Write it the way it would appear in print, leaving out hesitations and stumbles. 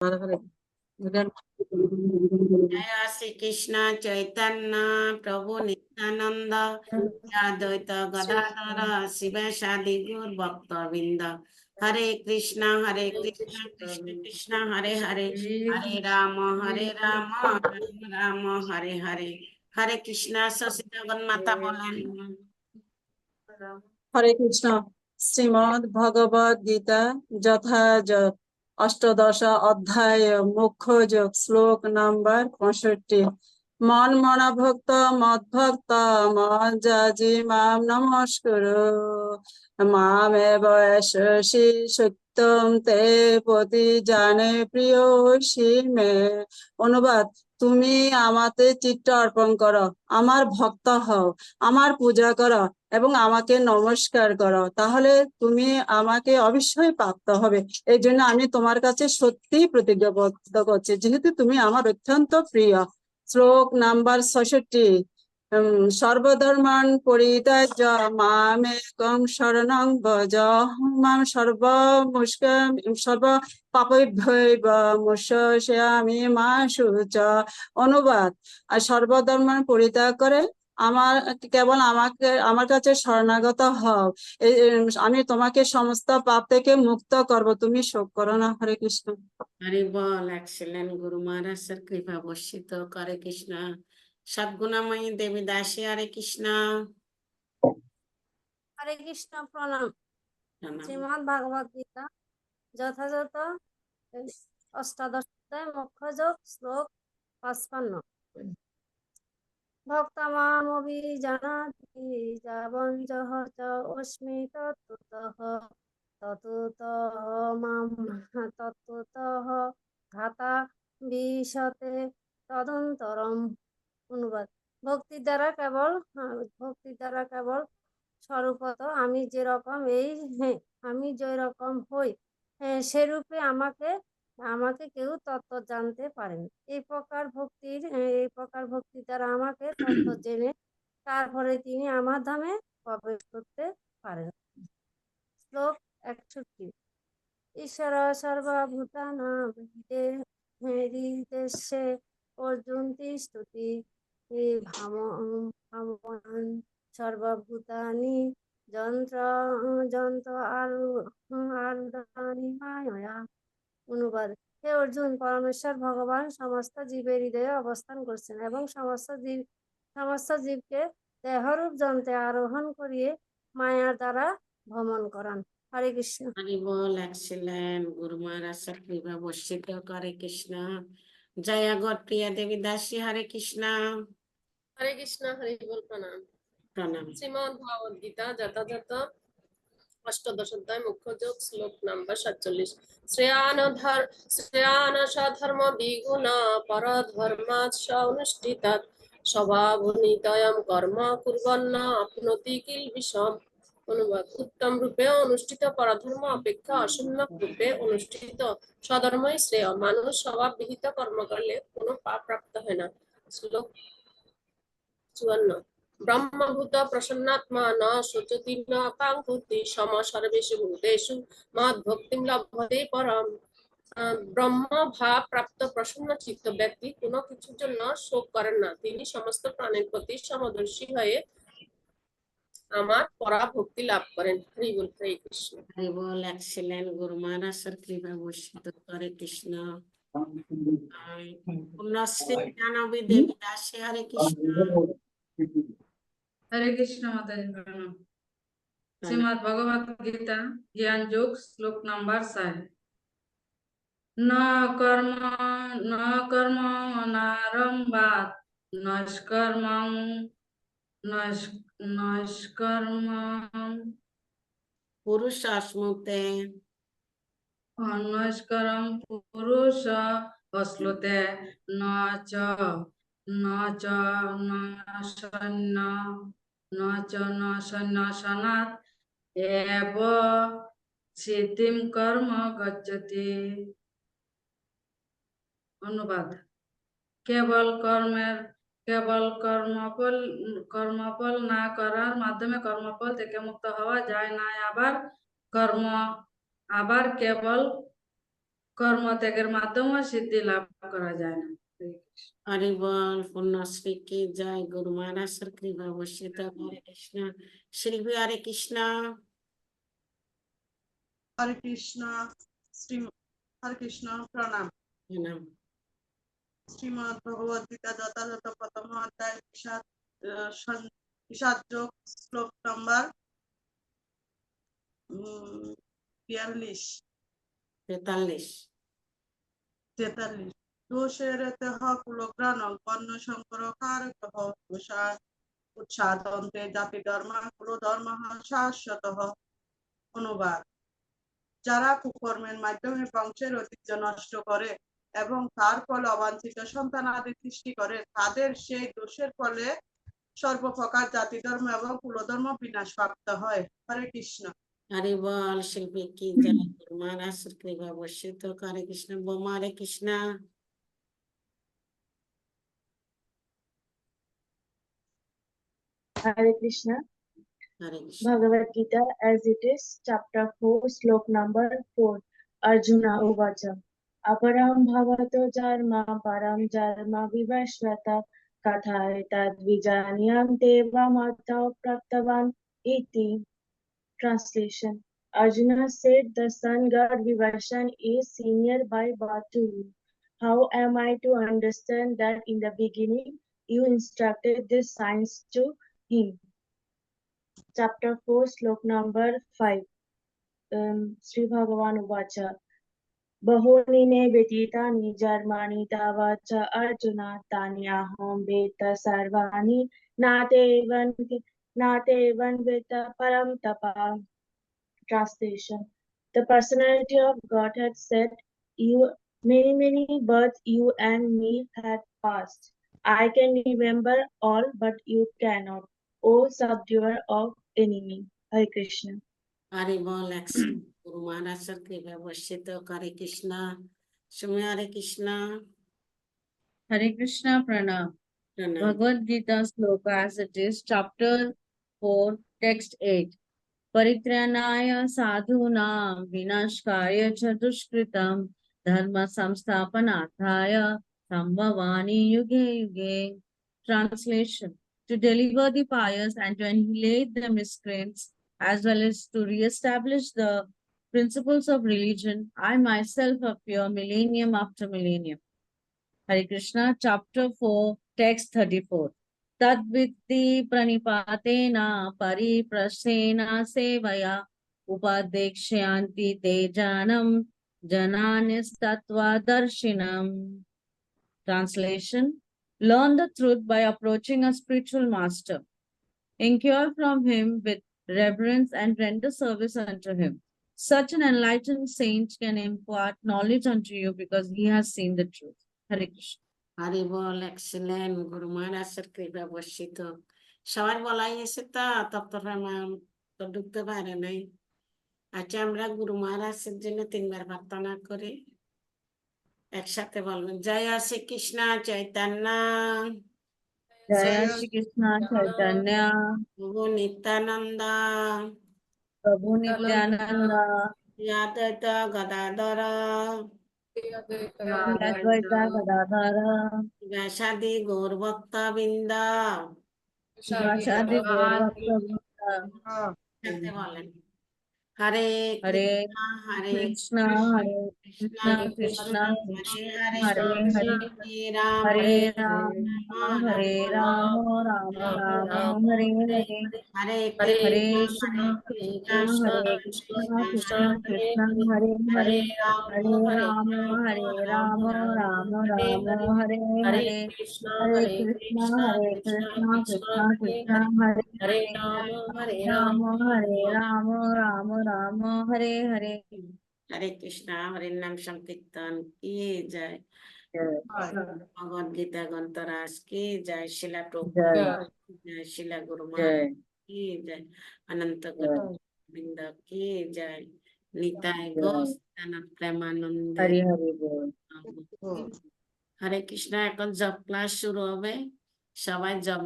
जय श्री कृष्ण चैतन्य प्रभु नित्यानंद अद्वैत गदाधर शिवशादि गौर भक्त वृंद हरे कृष्ण कृष्ण कृष्ण हरे हरे हरे राम राम राम हरे हरे हरे कृष्ण शशि जगन्नाथ बोलें हरे कृष्ण। श्रीमद् भगवद गीता যথাযথ অষ্টদশ অধ্যায় মুখ্য যোগ শ্লোক নাম্বার 65। মন মনা ভক্ত মদ ভক্ত মজ্জাজি মাম নমস্কুরু মামেব এষসি সত্যম তে পতি জানে প্রিয়সি মে। অনুবাদ: তুমি আমাতে চিত্ত অর্পণ করো, আমার ভক্ত হও, আমার পূজা করো এবং আমাকে নমস্কার করো, তাহলে তুমি আমাকে অবশ্যই প্রাপ্ত হবে। এই জন্য আমি তোমার কাছে সত্যি প্রতিজ্ঞাবদ্ধ করছি, যেহেতু তুমি আমার অত্যন্ত প্রিয়। শ্লোক নাম্বার 66। সর্বধর্মান পরিত্যাজ্য মামেকং শরণং ভজ মাম সর্ব পাপভ্যো মোক্ষয়িষ্যামি মা শুচা। অনুবাদ: আর সর্বধর্ম পরিত্যাগ করে কেবল আমার কাছে শরণাগত হও, আমি তোমাকে সমস্ত পাপ থেকে মুক্ত করব, তুমি শোক করো না। হরে কৃষ্ণ। हरि बोल। एक्सीलेंट गुरु महाराज सर कृपा वर्षित करे कृष्ण सद्गुणमयी देवी दासी हरे कृष्ण हरे कृष्ण प्रणाम। प्रणाम। श्रीमद् भागवत गीता যথাযথ অষ্টাদশ অধ্যায় মুখ্য যোগ শ্লোক 55। ভক্তমামভিজানাতি যাবঞ্জহ চ অস্মি তত্ত্বতঃ তত্ত্বতঃ ঘাতা বিশতে তদন্তরম। অনুবাদ: ভক্তির দ্বারা কেবল স্বরূপত আমি যেরকম হই সেরূপে আমাকে কেউ তত্ত্ব জানতে পারেন। এই প্রকার ভক্তির দ্বারা আমাকে তত্ত্ব জেনে তারপরে তিনি আমার ধামে প্রবেশ করতে পারেন। শ্লোক 61। ঈশ্বর সর্বভূতানাং হৃদেশে অর্জুন তিষ্ঠতি ভামন সর্বভূতানি যন্ত্র আরুঢ়ানি মায়া। অনুবাদ: হে অর্জুন, পরমেশ্বর ভগবান সমস্ত জীবের হৃদয়ে অবস্থান করছেন এবং সমস্ত জীবকে দেহরূপ যন্ত্রে আরোহণ করিয়ে মায়ার দ্বারা ভ্রমণ করান। हरे कृष्ण। हरि बोल। एक्सीलेंट गुरु महाराज सर कृपा वर्षित करे कृष्ण जय गौर प्रिय देवी दासी हरे कृष्ण हरि बोल। प्रणाम। प्रणाम। श्रीमद् भागवत गीता যথাযথ অষ্টাদশ অধ্যায় মুখ্য যোগ শ্লোক নাম্বার 47। শ্রেয়ান স্বধর্ম বিগুণ পরধর্মাৎ অনুষ্ঠিতাৎ স্বভাবনিতয়ম কর্ম কুর্বন্ন আপনোতি কিলবিষম। অনুবাদ: উত্তম রূপে অনুষ্ঠিত পরধর্ম অপেক্ষা অসম্যক রূপে অনুষ্ঠিত স্বধর্মই শ্রেয়। মানুষ স্বভাব বিহিত কর্ম করলে কোনো পাপ প্রাপ্ত হয় না। শ্লোক 54। ব্রহ্মভূত প্রসন্নাত্মা ন শুচতি ন কাঙ্ক্ষতি সম সর্বেষু ভূতেষু মদ্ভক্তিম লভতে পরম। ব্রহ্ম ভাব প্রাপ্ত প্রসন্ন চিত্ত ব্যক্তি কোনো কিছুর জন্য শোক করেন না, তিনি সমস্ত প্রাণের প্রতি সমদর্শী হয়ে আমার পরাভক্তি লাভ করেন। হরি বল। হরে কৃষ্ণ। हरि बोल। एक्सीलेंट गुरु महाराज सर कृपा वर्षित करे कृष्ण पुण्यश्री जानवी देवी दासी हरे कृष्ण हरे कृष्ण माताजी प्रणाम। श्रीमद् भगवत गीता ज्ञान योग श्लोक नंबर 60। न कर्म नारंभात नष्कर्म पुरुष स्मृते नष्करम पुरुष अश्नुते न च सन्नात एव सिद्धिम कर्म गच्छति। অনুবাদ: কেবল কর্মফল না করার মাধ্যমে কর্মফল থেকে মুক্ত হওয়া যায় না, আবার কেবল কর্ম ত্যাগের মাধ্যমে সিদ্ধি লাভ করা যায় না। হরি বল পূর্ণশ্রী কি জয় গুরু মহারাজের কৃপা বর্ষিত হরে কৃষ্ণ শিল্পী হরে কৃষ্ণ হরে কৃষ্ণ শ্রী হরে কৃষ্ণ প্রণাম। নাম শ্রীমদ্ ভগবদ গীতা যথাযথ প্রথম অধ্যায় বিষাদ যোগ শ্লোক নম্বর 42 43 দোষেরতঃ কুলগ্রাণং বর্ণ সংকরকারকঃ উৎসাদন্তে জাতি ধর্ম কুলধর্ম শাশ্বতঃ। অনুবাদ: যারা কুকর্মের মাধ্যমে বংশের ঐতিহ্য নষ্ট করে এবং তার ফলে অবাঞ্ছিত সন্তানাদি সৃষ্টি করে, তাদের সেই দোষের ফলে সর্বপ্রকার জাতি ধর্ম এবং কুলধর্ম বিনাশপ্রাপ্ত হয়। হরে কৃষ্ণ। হরি বল শিল্পী কি জয় গুরু মহারাজের কৃপা বর্ষিত হরে কৃষ্ণ বোমা হরে Krishna Hare Krishna, Hare Krishna Bhagavad Gita as it is, chapter 4, slok number 4. Arjuna Uvacha. Aparam bhavato jarma param jarma vivashvata kathai tad vijanyam deva matau praptavan iti. Translation. Arjuna said, the sun god Vivashan is senior by birth to you. How am I to understand that in the beginning you instructed this science to him? Chapter 4, slok number 5. Sri Bhagavan Uvacha. Bahuni me vetitani jarmani tavacha Arjuna tanyaham veta sarvani natevan veta param tapa. Translation. The personality of Godhead said, many births you and me had passed. I can remember all, but you cannot. O subduer of enemy. Hare Krishna. Hari বল গুরু মহারাজের কৃপা বর্ষিত হরে কৃষ্ণ সুমি হরে Krishna Hare Krishna Pranam. প্রণাম Bhagavad Gita sloka as it is, chapter 4, text 8. Paritranaya sadhunam vinashkaya cha dushkritam dharma samsthapanarthaya sambhavani yuge yuge. Translation. To deliver the pious and to annihilate the miscreants, as well as to re-establish the principles of religion, I myself appear millennium after millennium. Hare Krishna, chapter 4, text 34. Tadvitti pranipatena pariprasena sevaya upadekshayanti te janam jananis-tattva darshinam. Translation. Learn the truth by approaching a spiritual master. Inquire from him with reverence and render service unto him. Such an enlightened saint can impart knowledge unto you because he has seen the truth. Hare Krishna. Hari ball excellent গুরু মহারাজের কৃপা বর্ষিত সবার বলাই এসে তো ঢুকতে পারে নাই আচ্ছা আমরা গুরু মহারাজের জন্য 3 বার প্রার্থনা করি একসাথে বলবেন জয় Shrikrishna Chaitanya Jaya Shri Krishna Chaitanya, প্রভু নিত্যানন্দ Prabhu Nityananda, অদ্বৈত গদাধর Advaita Gadadhara, ব্যাসাদি গৌর ভক্ত বৃন্দ Vashadi Gaurvakta Vrinda. সাথে বলেন হরে Hare হরে Krishna, Hare কৃষ্ণ Krishna, হরে Hare Hare, হরে Ram Hare Rama, Hare Rama, Rama Rama, Hare Hare. হরে Hare Krishna Krishna, Hare Krishna, Krishna Krishna, Hare Hare, Hare Rama, Hare Rama, Rama Rama, Hare Hare. Krishna, Hare Hare Krishna, Krishna, Hare Krishna Krishna, Krishna, Krishna Hare Krishna, Hare Hare Hare. Hare Hare Rama, Hare Rama, Rama Rama, Hare Hare. হরে কৃষ্ণ হরে নাম সংকীর্তন কি জয় Jai. ভগবদ গীতা গ্রন্থরাজ কি জয় শিলা প্রভু Jai. জয় শিলা গুরু মহারাজ Jai. কি জয় অনন্ত Jai. বৃন্দ কি জয় Nitai Jai. Ghosh প্রেমানন্দে Hare Hare Bol. হরে কৃষ্ণ এখন জব ক্লাস শুরু হবে সবাই জব